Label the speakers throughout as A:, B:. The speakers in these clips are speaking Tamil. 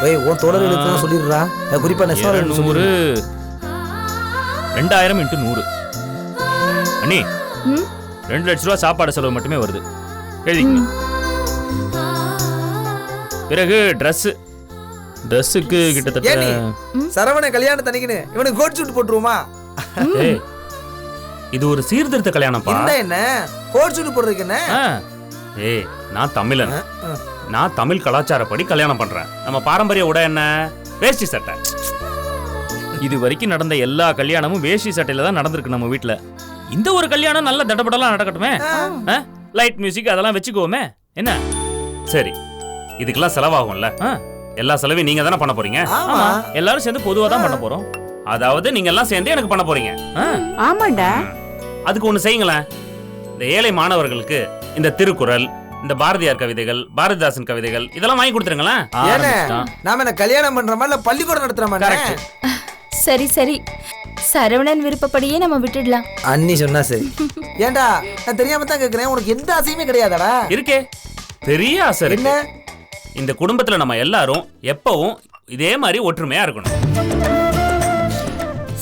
A: ஏய் உன் தோழர்களுக்கு தான் சொல்லிடுறா. குறிப்பா நெசவாளர்களுக்கு சொல்லு.
B: 2000 × 100 அண்ணி 2 லட்ச ரூபா சாப்பாடு செலவு மட்டுமே வருது. எழுதிங்க. பிறகு ட்ரெஸ்ஸுக்கு கிட்டத்தட்ட
A: சரவண கல்யாணம் தனிக்குன்னு இவனுக்கு கோட் சூட் போட்டுருவோமா?
B: இது ஒரு சீர்திருத்த கல்யாணம்ப்பா.
A: என்ன கோட் சூட் போடுறதுக்கு என்ன?
B: ஏய் நான் தமிழன், நான் தமிழ் கலாச்சாரப்படி கல்யாணம் பண்றேன். நம்ம பாரம்பரிய உடை என்ன? வேஷ்டி சட்டை. இது வரைக்கும் நடந்த எல்லா கல்யாணமும் வேஷ்டி சட்டையில தான் நடந்திருக்கு நம்ம வீட்டுல. இந்த ஒரு கல்யாணம் நல்ல தடபடலாம் நடக்கட்டுமே. லைட் மியூசிக் அதெல்லாம் வச்சுக்குவோமே என்ன? சரி, இதுக்கெல்லாம் செலவாகும்ல. எல்லா செலவையும் நீங்க தானே பண்ண போறீங்க. எல்லாரும் சேர்ந்து பொதுவா தான் பண்ண போறோம். அதாவது நீங்க எல்லாம் சேர்ந்து எனக்கு பண்ண போறீங்க.
C: ஆமாண்டா.
B: அதுக்கு ஒண்ணு செய்யுங்களேன். இந்த ஏழை மாணவர்களுக்கு இந்த திருக்குறள், இந்த பாரதியார் கவிதைகள், பாரதிதாசன் கவிதைகள் இதெல்லாம் வாங்கி கொடுத்துருங்களேன்.
A: நாம என்ன கல்யாணம் பண்ற மாதிரி பள்ளிக்கூடம் நடத்துற மாதிரி.
D: சரி சரி, சரவணன் விருப்பப்படியே நம்ம விட்டுடலாம்.
A: அண்ணி சொன்னா சரி. ஏண்டா நான் தெரியாம தான் கேக்குறேன், உனக்கு எந்த ஆசையுமே கிடையாதாடா?
B: இருக்கே, பெரிய ஆசை இருக்கு. இந்த குடும்பத்துல நம்ம எல்லாரும் எப்பவும் இதே மாதிரி ஒற்றுமையா இருக்கணும்.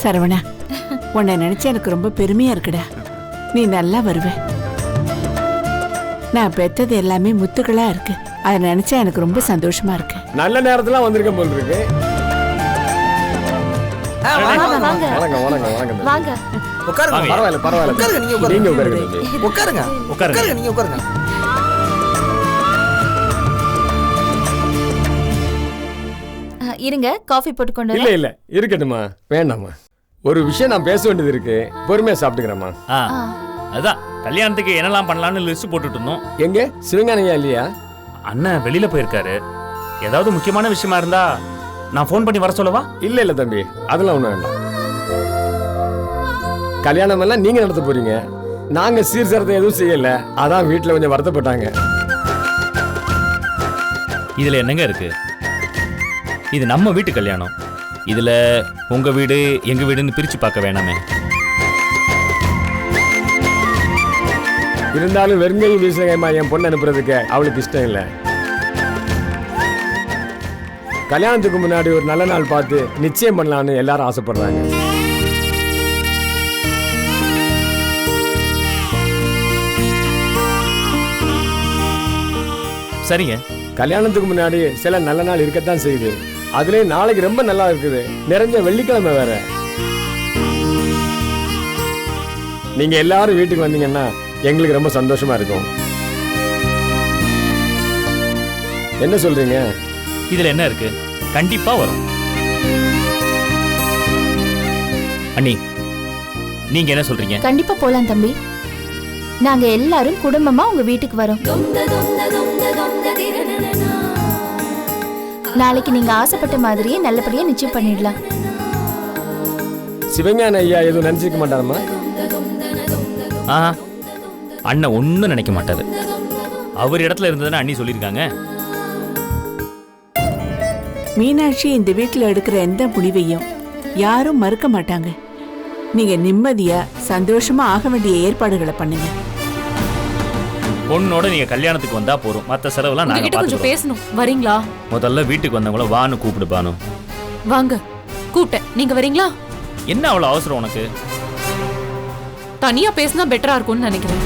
C: சரவணா, உன்னை நினைச்சா எனக்கு ரொம்ப பெருமையா இருக்குடா. நீ நல்லா வருவ. நான் பெத்தது எல்லாமே முத்துக்களா இருக்கு. அதை நினைச்சா எனக்கு ரொம்ப சந்தோஷமா இருக்கு.
E: நல்ல நேரத்துல வந்திருக்க போல இருக்கு.
D: வாங்க.
A: உட்காருங்க.
E: பரவாயில்ல பரவாயில்ல.
A: உட்காருங்க, நீங்க உட்காருங்க. உட்காருங்க. உட்காருங்க, நீங்க உட்காருங்க.
D: இருங்க, காஃபி போட்டு கொண்டு
E: இல்ல இல்ல இருக்கட்டுமா, வேண்டாமா. ஒரு விஷயம் நான் பேச வேண்டியது இருக்கு, பொறுமையா சாப்பிட்டுக்கிறேம்மா.
B: அதான் கல்யாணத்துக்கு என்னெல்லாம் பண்ணலாம்னு லிஸ்ட் போட்டுட்டு இருந்தோம்.
E: எங்க சிவஞானியா இல்லையா?
B: அண்ணன் வெளியில போயிருக்காரு. ஏதாவது முக்கியமான விஷயமா இருந்தா நான் ஃபோன் பண்ணி வர சொல்லவா?
E: இல்ல இல்ல தம்பி, அதெல்லாம் ஒண்ணும் வேண்டாம். கல்யாணம் எல்லாம் நீங்க நடத்த போறீங்க, நாங்க சீர்திருத்தம் எதுவும் செய்யல. அதான் வீட்டுல கொஞ்சம் வருத்தப்பட்டாங்க.
B: இதுல என்னங்க இருக்கு? இது நம்ம வீட்டு கல்யாணம். இதுல உங்க வீடு எங்க வீடுன்னு பிரிச்சு பார்க்க வேணாமே.
E: இருந்தாலும் வெறுங்கையும் வீசகமா என் பொண்ணு அனுப்புறதுக்கு அவளுக்கு இஷ்டம் இல்லை. கல்யாணத்துக்கு முன்னாடி ஒரு நல்ல நாள் பார்த்து நிச்சயம் பண்ணலான்னு எல்லாரும் ஆசைப்படுறாங்க.
B: சரிங்க,
E: கல்யாணத்துக்கு முன்னாடி சில நல்ல நாள் இருக்கத்தான் செய்யுது. அதுலயே நாளைக்கு ரொம்ப நல்லா இருக்குது, நிறைஞ்ச வெள்ளிக்கிழமை வேற. நீங்க எல்லாரும் வீட்டுக்கு வந்தீங்கன்னா எங்களுக்கு ரொம்ப சந்தோஷமா இருக்கும். என்ன சொல்றீங்க?
B: இதுல என்ன இருக்கு? கண்டிப்பா வரும். அண்ணி, நீங்க என்ன சொல்றீங்க?
D: கண்டிப்பா போலாம் தம்பி. நாங்க எல்லாரும் குடும்பமா உங்க வீட்டுக்கு வரோம். நாளைக்கு நீங்க ஆசைப்பட்ட மாதிரியே நல்லபடியா நிச்சயம் பண்ணிடலாம்.
E: சிவஞான ஐயா எதுவும் நினைச்சிக்க மாட்டாரமா?
B: அண்ணன் ஒன்னும் நினைக்க மாட்டாரு. அவர் இடத்துல இருந்ததுன்னு அண்ணி சொல்லியிருக்காங்க.
C: மீனாட்சி இந்த வீட்டுல எடுக்கிற எந்த முடிவையும் யாரும் மறுக்க மாட்டாங்க. நீங்க நிம்மதியா சந்தோஷமா ஆக வேண்டிய ஏற்பாடுகளை பண்ணுங்க.
B: பொண்ணோட நீங்க கல்யாணத்துக்கு வந்தா போறோம், மத்த செலவுலாம் நாங்க
F: கொஞ்சம்
B: பாத்துக்கிறோம்.
F: பேசணும், வரீங்களா?
B: முதல்ல வீட்டுக்கு வந்தவங்கள வான்னு கூப்பிடு பானு.
F: வாங்க, கூப்பிட்டேன், நீங்க வரீங்களா?
B: என்ன அவ்வளவு அவசரம் உனக்கு?
F: தனியா பேசினா பெட்டரா இருக்கும்னு நினைக்கிறேன்.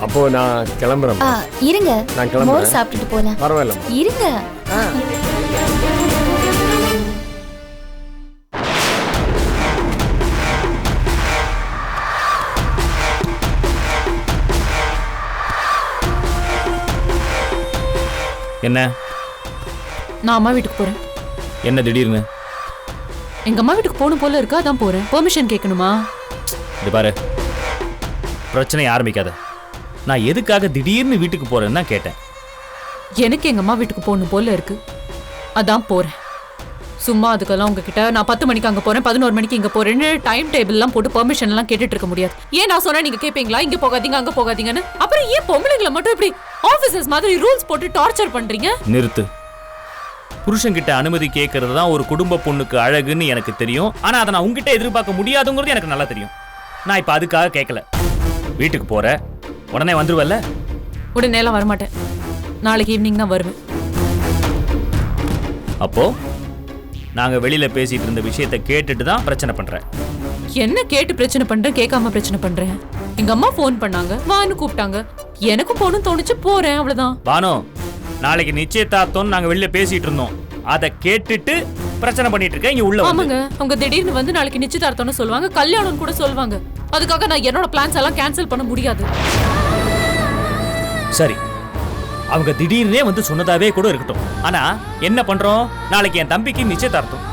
E: அப்போ நான் கிளம்புறேன்.
D: இருங்க,
E: நான் கிளம்புறேன்.
D: மோர் சாப்பிட்டுட்டு போலாம்.
E: பரவாயில்ல,
D: இருங்க.
B: என்ன?
F: நான் அம்மா வீட்டுக்கு போறேன்.
B: என்ன திடீர்னு?
F: எங்க அம்மா வீட்டுக்கு போகணும் போல இருக்கா, அதான் போறேன். பெர்மிஷன் கேட்கணுமா?
B: இது பாரு, பிரச்சனை ஆரம்பிக்காத. நான் எதுக்காக திடீர்னு வீட்டுக்கு போறேன்னு தான் கேட்டேன்.
F: எனக்கு எங்க அம்மா வீட்டுக்கு போகணும் போல இருக்கு, அதான் போறேன். சும்மா அதுக்கெல்லாம் உங்ககிட்ட நான் 10 மணிக்கு அங்க போறேன், 11 மணிக்கு இங்க போறேன்னு டைம் டேபிள் எல்லாம் போட்டு பெர்மிஷன் எல்லாம் கேட்டுட்டு இருக்க முடியாது. ஏன் நான் சொன்னா நீங்க கேட்பீங்களா? இங்க போகாதீங்க அங்க போகாதீங்கன்னு. அப்புறம் ஏன் பொம்பளைங்களை மட்டும் இப்படி ஆபீசர்ஸ் மாதிரி ரூல்ஸ் போட்டு டார்ச்சர் பண்றீங்க?
B: நிறுத்து. புருஷன்கிட்ட அனுமதி கேட்கறது தான் ஒரு குடும்ப பொண்ணுக்கு அழகுன்னு எனக்கு தெரியும். ஆனா அதை நான் உங்ககிட்ட எதிர்பார்க்க முடியாதுங்கிறது எனக்கு நல்லா தெரியும். நான் இப்ப அதுக்காக கேட்கல. வீட்டுக்கு போற உடனே வந்துருவல்ல?
F: உடனே எல்லாம் வரமாட்டேன். நாளைக்கு ஈவினிங் தான் வருவேன்.
B: அப்போ நாங்க வெளியில பேசிட்டு இருந்த விஷயத்தை கேட்டுட்டு தான் பிரச்சனை பண்றேன்.
F: என்ன கேட்டு பிரச்சனை பண்றேன், கேட்காம பிரச்சனை பண்றேன்? எங்க அம்மா ஃபோன் பண்ணாங்க, வான்னு கூப்பிட்டாங்க. எனக்கும் போகணும்னு தோணுச்சு, போறேன், அவ்வளவுதான்.
B: பானு, நாளைக்கு நிச்சயதார்த்தம் நாங்க வெளியில பேசிட்டு இருந்தோம். அதை கேட்டுட்டு பிரச்சனை பண்ணிட்டு இருக்க இங்க உள்ள வந்து.
F: ஆமாங்க, அவங்க திடீர்னு வந்து நாளைக்கு நிச்சயதார்த்தம்னு சொல்லுவாங்க, கல்யாணம் கூட சொல்லுவாங்க. அதுக்காக நான் என்னோட பிளான்ஸ் எல்லாம் கேன்சல் பண்ண முடியாது.
B: சரி, அவங்க திடீர்னே வந்து சொன்னதாவே கூட இருக்கட்டும். ஆனா என்ன பண்றோம்? நாளைக்கு என் தம்பிக்கு நிச்சயதார்த்தம்,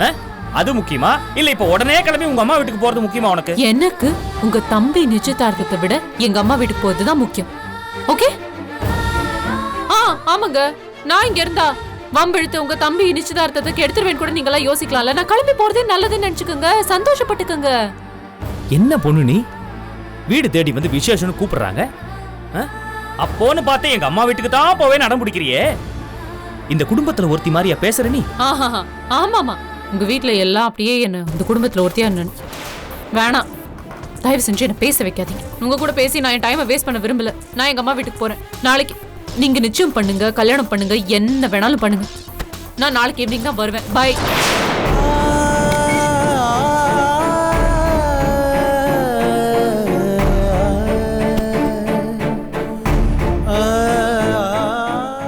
B: அது முக்கியமா இல்ல இப்ப உடனே கிளம்பி உங்க அம்மா வீட்டுக்கு போறது முக்கியமா உனக்கு?
F: எனக்கு உங்க தம்பி நிச்சயதார்த்தத்தை விட எங்க அம்மா வீட்டுக்கு போறதுதான் முக்கியம். ஓகே? ஆமாங்க, நான் இங்க இருந்தா வம்பெழுத்து உங்க தம்பி நிச்சயதார்த்தத்துக்கு எடுத்துருவேன் கூட நீங்களா யோசிக்கலாம்ல. நான் கிளம்பி போறதே நல்லதுன்னு நினைச்சுக்கோங்க, சந்தோஷப்பட்டுக்கோங்க.
B: என்ன பொண்ணு நீ? வீடு தேடி வந்து விசேஷம்னு கூப்பிடுறாங்க, அப்போன்னு பார்த்து எங்க அம்மா வீட்டுக்கு தான் போவேன்னு அடம் பிடிக்கிறியே. இந்த குடும்பத்துல ஒருத்தி மாதிரியா பேசுற நீ?
F: ஆமாமா, உங்க வீட்டுல எல்லாம் அப்படியே என்ன இந்த குடும்பத்துல ஒருத்தியா வேணாம். தயவு செஞ்சு என்ன பேச வைக்காதீங்க. உங்க கூட பேசி நான் என் டைமை வேஸ்ட் பண்ண விரும்பல. நான் எங்க அம்மா வீட்டுக்கு போறேன். நாளைக்கு நீங்க நிச்சயம் பண்ணுங்க, கல்யாணம் பண்ணுங்க, என்ன வேணாலும் பண்ணுங்க. நான் நாளைக்கு ஈவினிங் தான் வருவேன். பை.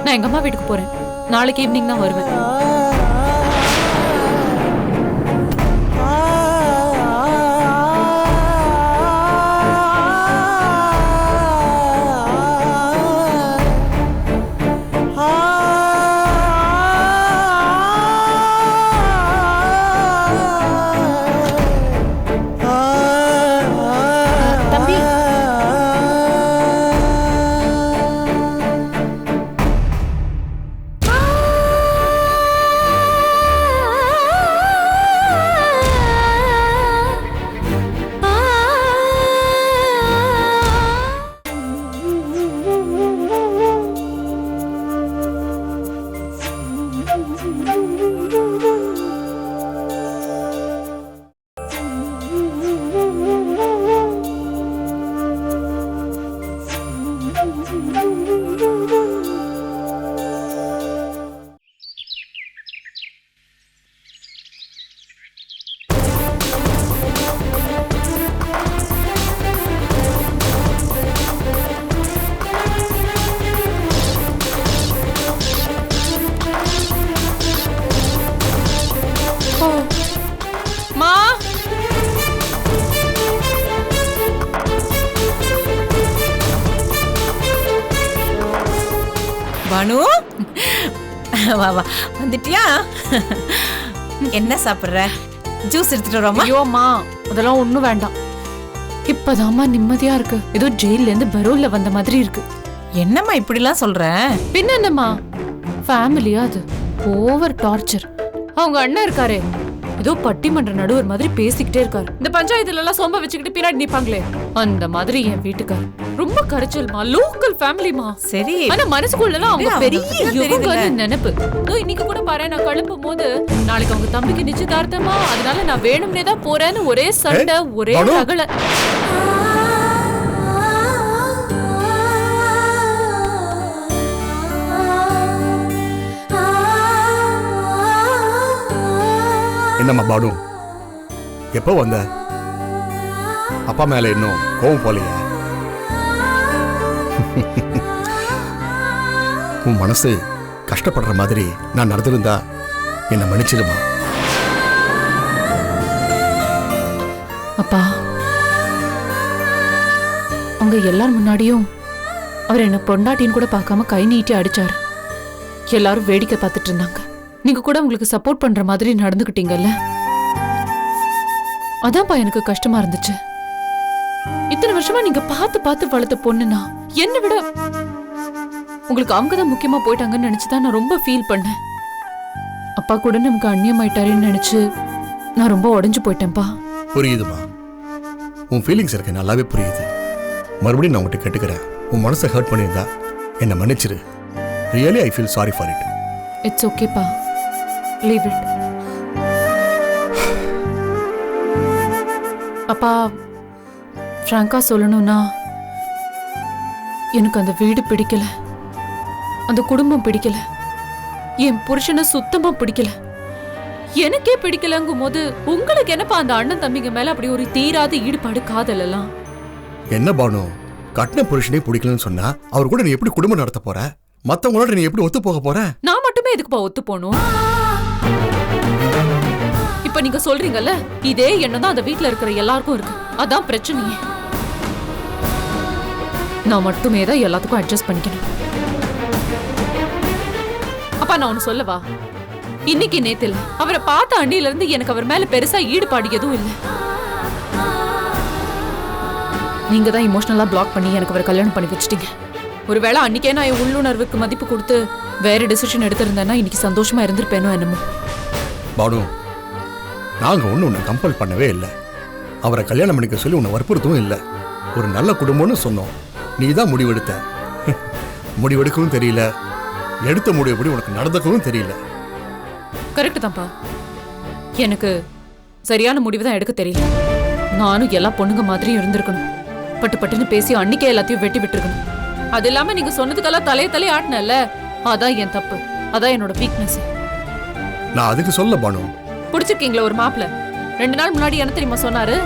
F: நான் எங்க அம்மா வீட்டுக்கு போறேன். நாளைக்கு ஈவினிங் தான் வருவேன்.
G: பானு, வா வா, வந்துட்டியா? என்ன சாப்பிடுற? ஜூஸ் எடுத்துட்டு வரோமா?
F: ஐயோம்மா, அதெல்லாம் ஒண்ணும் வேண்டாம். இப்பதாம்மா நிம்மதியா இருக்கு. ஏதோ ஜெயில இருந்து பரோல்ல வந்த மாதிரி இருக்கு.
G: என்னம்மா இப்படிலாம் சொல்ற?
F: பின்ன என்னம்மா, ஃபேமிலியா அது ஓவர் டார்ச்சர். அவங்க அண்ணன் இருக்காரே, ஏதோ பட்டிமன்ற நடுவர் மாதிரி பேசிக்கிட்டே இருக்காரு. இந்த பஞ்சாயத்துல எல்லாம் சோம்ப வச்சுக்கிட்டு பின்னாடி நிப்பாங்களே, அந்த மாதிரி என் வீட்டுக்கார். ரொம்ப கரைச்சல்மா, லோக்கல் ஃபேமிலிமா.
G: சரி,
F: ஆனா மனசுக்குள்ள அவங்க பெரிய யுகங்கன்னு நினைப்பு. இன்னைக்கு கூட பாரு, நான் கிளம்பும் போது நாளைக்கு அவங்க தம்பிக்கு நிச்சயதார்த்தமா, அதனால நான் வேணும்னே தான் போறேன்னு ஒரே சண்டை, ஒரே ரகலை.
H: என்னம்மா பானு, எப்போ வந்த? அப்பா மேல இன்னும் கோவம் போலையா? உன் மனசு கஷ்டப்படுற மாதிரி நான் நடந்திருந்தா என்ன மன்னிச்சிடுமா?
F: அப்பா, அவங்க எல்லாரும் முன்னாடியும் அவர் என்ன பொண்டாட்டின்னு கூட பார்க்காம கை நீட்டி அடிச்சாரு. எல்லாரும் வேடிக்கை பார்த்துட்டு இருந்தாங்க. நீங்க கூட உங்களுக்கு சப்போர்ட் பண்ற மாதிரி நடந்துக்கிட்டீங்கல்ல, அதான்ப்பா எனக்கு கஷ்டமா இருந்துச்சு. இத்தனை வருஷமா நீங்க பார்த்து பார்த்து வளர்த்த பொண்ணுனா என்னை விட உங்களுக்கு அவங்க தான் முக்கியமா போயிட்டாங்கன்னு நினைச்சுதான் நான் ரொம்ப ஃபீல் பண்ணேன். அப்பா கூட நமக்கு அந்நியம் ஆயிட்டாருன்னு நினைச்சு நான் ரொம்ப உடைஞ்சு போயிட்டேன்ப்பா.
H: புரியுதுமா, உன் ஃபீலிங்ஸ் எனக்கு நல்லாவே புரியுது. மறுபடியும் நான் உங்கள்கிட்ட கேட்டுக்கிறேன், உன் மனசை ஹர்ட் பண்ணியிருந்தா என்னை மன்னிச்சிரு. Really I feel sorry for it.
F: It's ஓகேப்பா. Leave it. அப்பா, ஃப்ராங்கா சொல்லணும்னா எனக்கு அந்த வீடு பிடிக்கல, அந்த குடும்பம் பிடிக்கல, என் புருஷனை சுத்தமா பிடிக்கல. எனக்கே பிடிக்கலங்கும் போது உங்களுக்கு என்னப்பா அந்த அண்ணன் தம்பிங்க மேல அப்படி ஒரு தீராத ஈடுபாடு, காதல் எல்லாம்?
H: என்ன பானு, கட்டின புருஷனே பிடிக்கலன்னு சொன்னா அவர் கூட நீ எப்படி குடும்பம் நடத்த போற? மத்தவங்களோட நீ எப்படி ஒத்து போக போற?
F: நான் மட்டுமே எதுக்குப்பா ஒத்து போகணும்? இப்ப நீங்க சொல்றீங்கல்ல, இதே எண்ணம் தான் அந்த வீட்ல இருக்கிற எல்லாருக்கும் இருக்கு. அதான் பிரச்சனையே. நான் மட்டுமே தான் எல்லாத்துக்கும் அட்ஜஸ்ட் பண்ணிக்கணும். அப்பா, நான் ஒன்னு சொல்லவா? இன்னைக்கு நேத்து இல்ல, அவரை பார்த்த அண்ணில இருந்து எனக்கு அவர் மேல பெருசா ஈடுபாடு எதுவும் இல்லை. நீங்க தான் இமோஷனலா பிளாக் பண்ணி எனக்கு அவரை கல்யாணம் பண்ணி வச்சிட்டீங்க. ஒருவேளை அன்னைக்கே நான் என் உள்ளுணர்வுக்கு மதிப்பு கொடுத்து வேற டிசிஷன் எடுத்திருந்தேன்னா இன்னைக்கு சந்தோஷமா இருந்திருப்பேனோ என்னமோ.
H: பானு, நாங்க உன்னை கம்பல் பண்ணவே இல்லை. அவரை கல்யாணம் பண்ணிக்க சொல்லி உன்னை வற்புறுத்தவும் இல்லை. ஒரு நல்ல குடும்பம்னு சொன்னோம். நீ தான் முடிவெடுத்த. முடிவெடுக்கவும் தெரியல, எடுத்த முடிவுபடி உனக்கு நடந்துக்கவும் தெரியல.
F: கரெக்ட் தான்ப்பா. எனக்கு சரியான முடிவு தான் எடுக்க தெரியல. நானும் எல்லா பொண்ணுங்க மாதிரியும் இருந்திருக்கணும். பட்டு பட்டுன்னு பேசி அன்னைக்கே எல்லாத்தையும் வெட்டி விட்டுருக்கணும். அது இல்லாம நீங்க சொன்னதுக்கெல்லாம் தலையை ஆட்டினல்ல, அதான் என் தப்பு. அதான் என்னோட வீக்னஸ்.
H: நான் அதுக்கு சொல்ல பானு.
F: பிடிச்சிருக்கீங்களா ஒரு மாப்பிள்ள? 2 நாள் முன்னாடி என்ன தெரியுமா சொன்னாரு?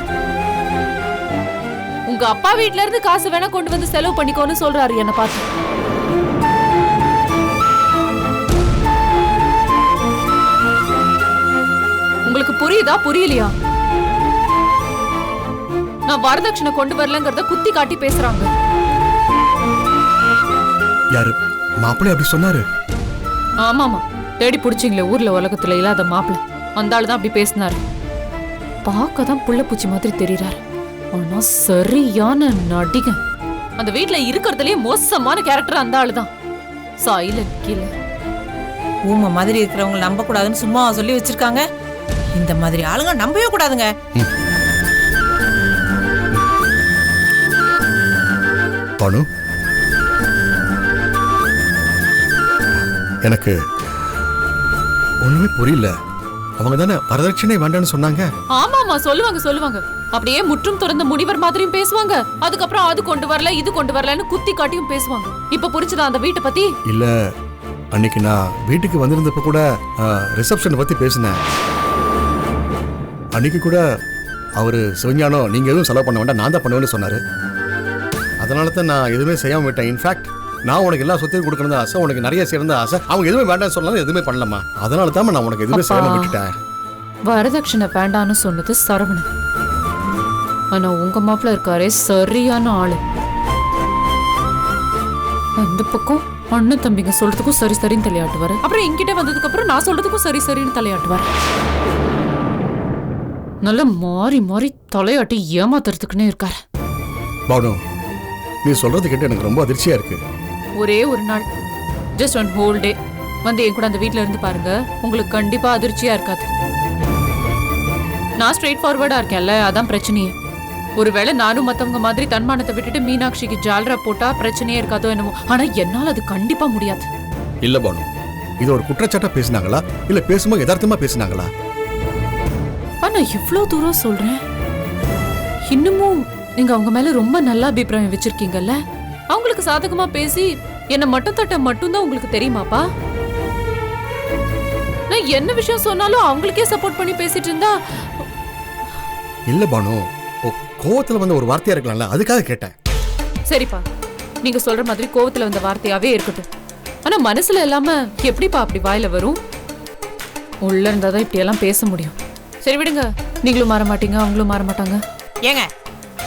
F: உங்க அப்பா வீட்ல இருந்து காசு வேணா கொண்டு வந்து செலவு பண்ணிக்கோன்னு சொல்றாரு என்ன பார்த்து. உங்களுக்கு புரியுதா புரியலையா? நான் வரதட்சணை கொண்டு வரலங்கிறத குத்தி காட்டி பேசுறாங்க.
H: யாரு மாப்பிள்ளை அப்படி சொன்னாரு?
F: ஆமாமா, தேடி பிடிச்சிங்களே ஊர்ல உலகத்துல இல்லாத மாப்பிள்ள, அந்த ஆள் தான் அப்படி பேசினாரு. பார்க்க தான் புள்ள பூச்சி மாதிரி தெரியறாரு, ஆனா சரியான நடிகன். அந்த வீட்ல இருக்கிறதுலயே மோசமான கேரக்டர் அந்த ஆளு தான். Silent killer.
G: ஊமை மாதிரி இருக்கிறவங்க நம்ப கூடாதுன்னு சும்மா சொல்லி வச்சிருக்காங்க. இந்த மாதிரி ஆளுங்க நம்பவே கூடாதுங்க.
H: பானு, எனக்கு ஒண்ணுமே புரியல. அவங்க தானே வரதட்சணை வேண்டான்னு சொன்னாங்க.
F: ஆமாமா, சொல்லுவாங்க. அப்படியே முற்றும் துறந்த முனிவர் மாதிரியும் பேசுவாங்க. அதுக்கப்புறம் அது கொண்டு வரல, இது கொண்டு வரலன்னு குத்தி காட்டியும் பேசுவாங்க. இப்ப புரிஞ்சுதா அந்த வீட்டை பத்தி?
H: இல்ல, அன்னைக்கு நான் வீட்டுக்கு வந்திருந்தப்ப கூட ரிசப்ஷனை பத்தி பேசினேன். அன்னைக்கு கூட அவரு சிவஞானம் நீங்க எதுவும் செலவு பண்ண வேண்டாம், நான் தான் பண்ணுவேன்னு சொன்னாரு. அதனால தான் நான் எதுவுமே செய்யாம விட்டேன். இன்ஃபேக்ட் நான் உனக்கு எல்லா சொத்தையும் கொடுக்கறது ஆசை, உனக்கு நிறைய சேர்ந்த ஆசை. அவங்க எதுவுமே வேண்டாம்னு சொன்னாலும் எதுவுமே பண்ணலாமா? அதனால தான் நான் உனக்கு எதுவுமே செய்யாம விட்டுட்டேன்.
F: வரதட்சணை வேண்டான்னு சொன்னது சரவணன். ஆனா உங்க மாப்பிள்ள இருக்காரே சரியான ஆளு. அந்த பக்கம் அண்ணன் தம்பிங்க சொல்றதுக்கும் சரி சரின்னு தலையாட்டுவாரு. அப்புறம் என்கிட்ட வந்ததுக்கு அப்புறம் நான் சொல்றதுக்கும் சரி சரின்னு தலையாட்டுவாரு. நல்லா மாறி மாறி தலையாட்டி ஏமாத்துறதுக்குன்னே இருக்காரு.
H: பானு, நீ சொல்றது கேட்டு எனக்கு ரொம்ப அதிர்ச்சியா இருக்கு.
F: ஒரே ஒரு நாள், ஜஸ்ட் ஒன் ஹோல் டே வந்து என் கூட அந்த வீட்ல இருந்து பாருங்க, உங்களுக்கு கண்டிப்பா அதிர்ச்சியா இருக்காது. நான் ஸ்ட்ரெயிட் ஃபார்வர்டா இருக்கேன்ல, அதான் பிரச்சனையே. ஒருவேளை நானும் மத்தவங்க மாதிரி தன்மானத்தை விட்டுட்டு மீனாட்சிக்கு ஜால்ரா போட்டா பிரச்சனையே இருக்காதோ என்னமோ. ஆனா என்னால அது கண்டிப்பா முடியாது.
H: இல்ல பானு, இது ஒரு குற்றச்சாட்டா பேசினாங்களா இல்ல பேசும்போது யதார்த்தமா பேசினாங்களா?
F: ஆனா இவ்ளோ தூரம் சொல்றேன், இன்னமும் நீங்க அவங்க மேல ரொம்ப நல்ல அபிப்பிராயம் வச்சிருக்கீங்கல்ல. அவங்களுக்கு சாதகமா பேசி என்ன மட்டும் தட்ட மட்டும்தான் உங்களுக்கு தெரியுமாப்பா? நான் என்ன விஷயம் சொன்னாலும் அவங்களுக்கே சப்போர்ட் பண்ணி பேசிட்டு இருந்தா.
H: இல்ல பானு, கோவத்துல வந்த ஒரு வார்த்தையா இருக்கலாம்ல, அதுக்காக கேட்டேன்.
F: சரிப்பா, நீங்க சொல்ற மாதிரி கோவத்துல வந்த வார்த்தையாவே இருக்கட்டும். ஆனா மனசுல இல்லாம எப்படிப்பா அப்படி வாயில வரும்? உள்ள இருந்தாதான் இப்படி எல்லாம் பேச முடியும். சரி விடுங்க, நீங்களும் மாற மாட்டீங்க, அவங்களும் மாற மாட்டாங்க.
G: ஏங்க,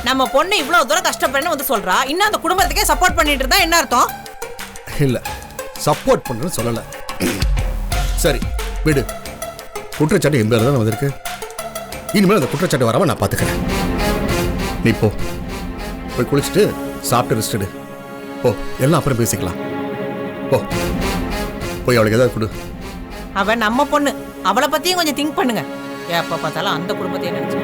G: நம்ம பொண்ணு இவ்வளவு தூரம் கஷ்டப்படணும் வந்து சொல்றா, இன்னும் அந்த குடும்பத்துக்கே சப்போர்ட் பண்ணிட்டு இருந்தா என்ன அர்த்தம்?
H: இல்ல, சப்போர்ட் பண்றேன்னு சொல்லல. சரி விடு, குற்றச்சாட்டு என் பேர் தான் வந்திருக்கு. இனிமேல் அந்த குற்றச்சாட்டு வராம நான் பாத்துக்கிறேன். நீ போ, போய் குளிச்சுட்டு சாப்பிட்டு ரெஸ்ட் எடு. போ, எல்லாம் அப்புறம் பேசிக்கலாம். போ, போய் அவளுக்கு ஏதாவது கொடு.
G: அவ நம்ம பொண்ணு, அவளை பத்தியும் கொஞ்சம் திங்க் பண்ணுங்க. எப்ப பார்த்தாலும் அந்த குடும்பத்தை நினைச்சு.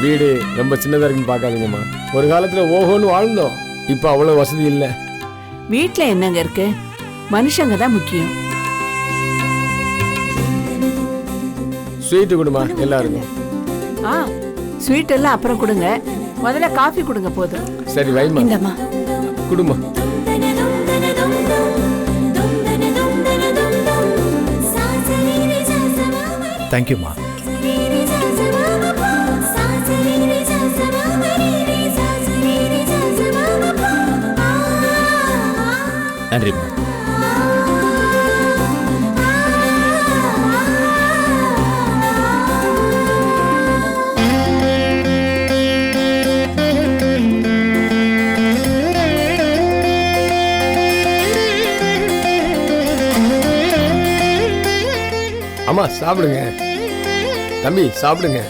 E: வீடு ரொம்ப சின்னதாக இருக்குன்னு பார்க்காதீங்கம்மா. ஒரு காலத்தில் ஓஹோன்னு வாழ்ந்தோம், இப்போ அவ்வளோ வசதி இல்லை.
C: வீட்ல என்னங்க இருக்கு, மனுஷங்க தான் முக்கியம்.
E: ஸ்வீட்டு கொடுமா எல்லாருக்கும்.
C: ஆ, ஸ்வீட் எல்லாம் அப்புறம் கொடுங்க, முதல்ல காஃபி கொடுங்க போதும்.
E: சரி வைமா,
C: இந்தம்மா.
E: குடுமா.
I: தேங்க்யூம்மா. நன்றிம்மா.
E: அம்மா சாப்பிடுங்க, தம்பி சாப்பிடுங்க.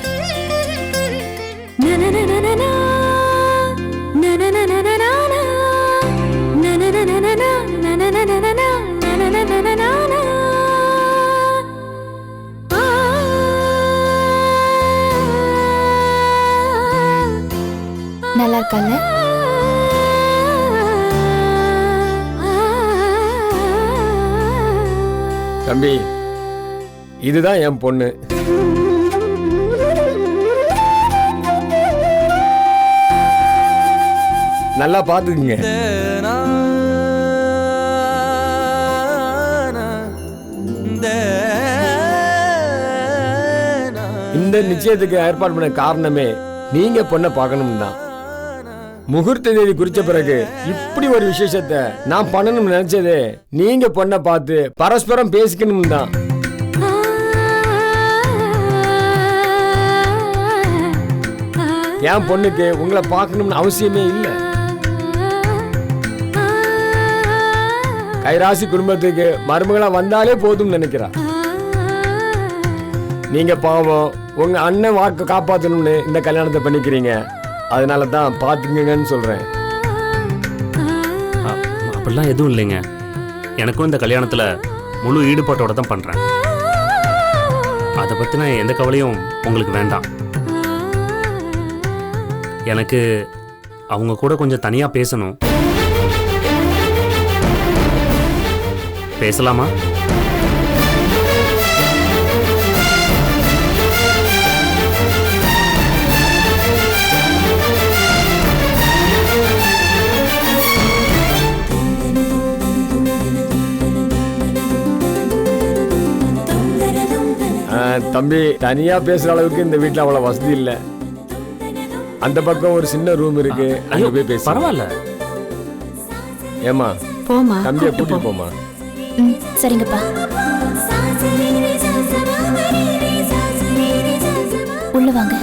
D: நல்லா இருக்கல்ல?
E: தம்பி, இதுதான் என் பொண்ணு. நல்லா பாத்துக்குங்க. இந்த நிச்சயத்துக்கு ஏற்பாடு பண்ண காரணமே நீங்க பொண்ணை பார்க்கணும் தான். முகூர்த்த தேதி குறிச்ச பிறகு இப்படி ஒரு விசேஷத்தை நான் பண்ணணும்னு நினைச்சதே நீங்க பொண்ணை பார்த்து பரஸ்பரம் பேசிக்கணும் தான். என் பொண்ணுக்கு உங்களை பார்க்கணும்னு அவசியமே இல்லை. கைராசி குடும்பத்துக்கு மருமகளா வந்தாலே போதும் நினைக்கிறா. நீங்க பாவம் உங்க அண்ணன் வாக்கு காப்பாற்றணும்னு இந்த கல்யாணத்தை பண்ணிக்கிறீங்க. அதனால தான் பார்த்துங்கன்னு சொல்றேன்.
B: அப்படிலாம் எதுவும் இல்லைங்க. எனக்கும் இந்த கல்யாணத்துல முழு ஈடுபாட்டோட தான் பண்றேன். அதை பத்தின எந்த கவலையும் உங்களுக்கு வேண்டாம். எனக்கு அவங்க கூட கொஞ்சம் தனியா பேசணும். பேசலாமா?
E: தம்பி, தனியா பேசுற அளவுக்கு இந்த வீட்டுல அவ்வளவு வசதி இல்லை. அந்த பக்கம் ஒரு சின்ன ரூம் இருக்கு, அங்க போய் பேச.
B: பரவாயில்ல.
E: ஏமா,
C: போமா,
E: தம்பியை கூட்டிட்டு போமா.
D: சரிங்கப்பா. உள்ள வாங்க.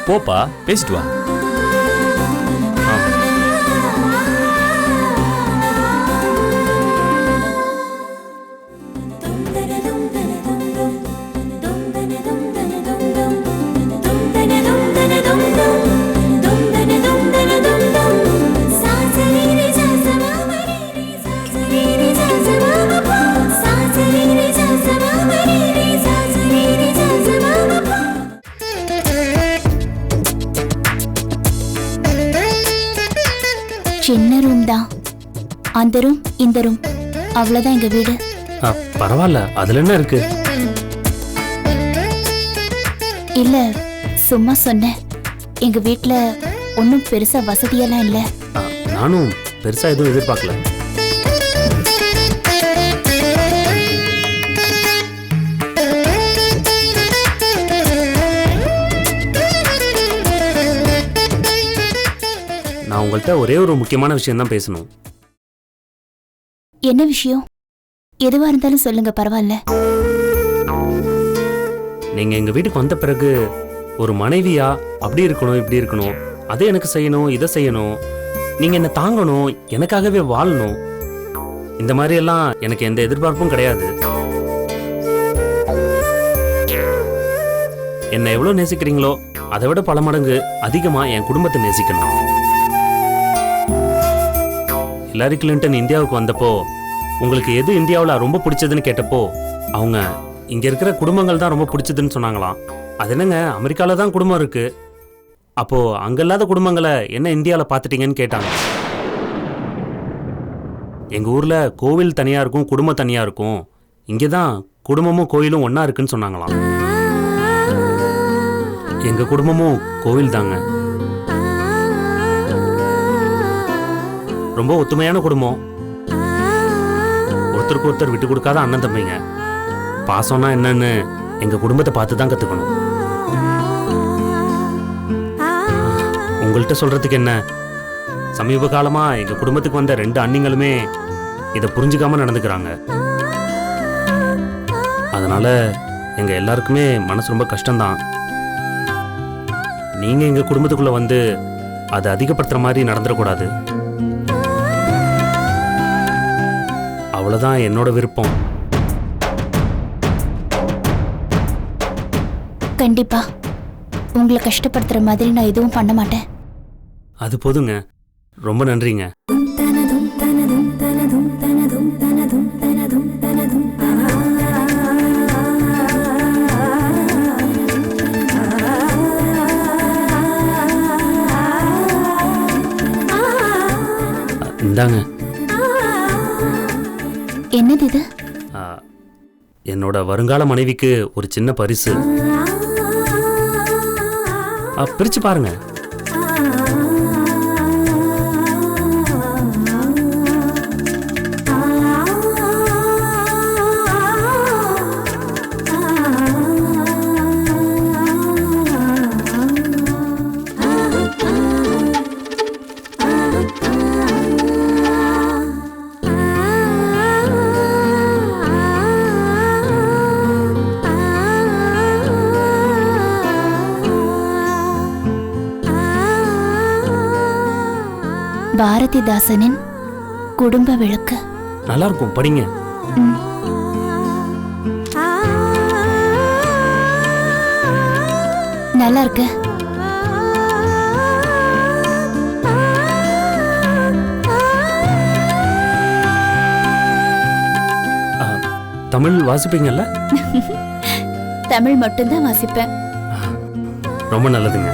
I: போப்பா, பேசிட்டு வா.
D: சின்ன ரூம் தான், அந்த ரூம் இந்த ரூம், அவ்வளவுதான் எங்க வீடு.
B: பரவாயில்ல, அதுல என்ன இருக்கு?
D: இல்ல, சும்மா சொன்னேன். எங்க வீட்டுல ஒன்னும் பெருசா வசதியெல்லாம் இல்ல.
B: நானும் பெருசா எதுவும் எதிர்பார்க்கல. நான் உங்கள்கிட்ட ஒரே ஒரு முக்கியமான விஷயம் தான் பேசணும்.
D: என்ன விஷயம்? எதுவா இருந்தாலும் சொல்லுங்க, பரவாயில்ல.
B: நீங்க எங்க வீட்டுக்கு வந்த பிறகு ஒரு மனைவியா அப்படி இருக்கணும் இப்படி இருக்கணும், அதை எனக்கு செய்யணும் இதை செய்யணும், நீங்க என்ன தாங்கணும், எனக்காகவே வாழணும், இந்த மாதிரி எல்லாம் எனக்கு எந்த எதிர்பார்ப்பும் கிடையாது. என்னை எவ்வளவு நேசிக்கிறீங்களோ அதை விட பல மடங்கு அதிகமா என் குடும்பத்தை நேசிக்கணும். ஹிலாரி கிளின்டன் இந்தியாவுக்கு வந்தப்போ உங்களுக்கு எது இந்தியாவில் ரொம்ப பிடிச்சதுன்னு கேட்டப்போ அவங்க இங்க இருக்கிற குடும்பங்கள் தான் ரொம்ப பிடிச்சதுன்னு சொன்னாங்களாம். அது என்னங்க, அமெரிக்காவில் தான் குடும்பம் இருக்கு. அப்போ அங்க இல்லாத குடும்பங்களை என்ன இந்தியாவில் பார்த்துட்டீங்கன்னு கேட்டாங்க. எங்க ஊர்ல கோவில் தனியா இருக்கும், குடும்பம் தனியா இருக்கும். இங்கே தான் குடும்பமும் கோயிலும் ஒண்ணா இருக்குன்னு சொன்னாங்களாம். எங்க குடும்பமும் கோவில் தாங்க. ரொம்ப ஒத்துமையான குடும்பம். ஒருத்தருக்கு ஒருத்தர் விட்டு கொடுக்காத அண்ணன் தம்பிங்க. பாசம்னா என்னன்னு எங்க குடும்பத்தை பார்த்து தான் கத்துக்கணும். உங்கள்கிட்ட சொல்றதுக்கு என்ன, சமீப காலமா எங்க குடும்பத்துக்கு வந்த 2 அண்ணிங்களுமே இதை புரிஞ்சுக்காம நடந்துக்கிறாங்க. அதனால எங்க எல்லாருக்குமே மனசு ரொம்ப கஷ்டம்தான். நீங்க எங்க குடும்பத்துக்குள்ள வந்து அதை அதிகப்படுத்துற மாதிரி நடந்துடக்கூடாது. அவ்வளவுதான் என்னோட விருப்பம்.
D: கண்டிப்பா உங்களை கஷ்டப்படுத்துற மாதிரி நான் எதுவும் பண்ண மாட்டேன்.
B: அது போதுங்க. ரொம்ப நன்றிங்க. இந்தாங்க.
D: என்னது இது?
B: என்னோட வருங்கால மனைவிக்கு ஒரு சின்ன பரிசு. பிரிச்சு பாருங்க.
D: பாரதிதாசனின் குடும்ப விளக்கு.
B: நல்லா இருக்கும், படிங்க.
D: நல்லா இருக்கு.
B: தமிழ் வாசிப்பீங்கல்ல?
D: தமிழ் மட்டும்தான் வாசிப்பேன்.
B: ரொம்ப நல்லதுங்க.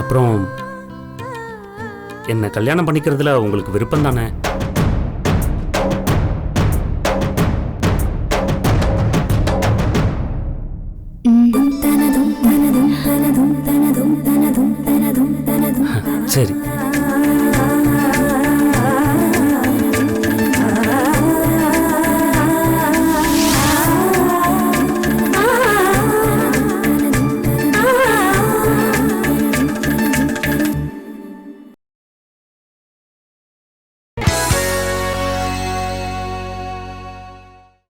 B: அப்புறம் என்ன கல்யாணம் பண்ணிக்கிறதுல உங்களுக்கு விருப்பம் தானே? சரி.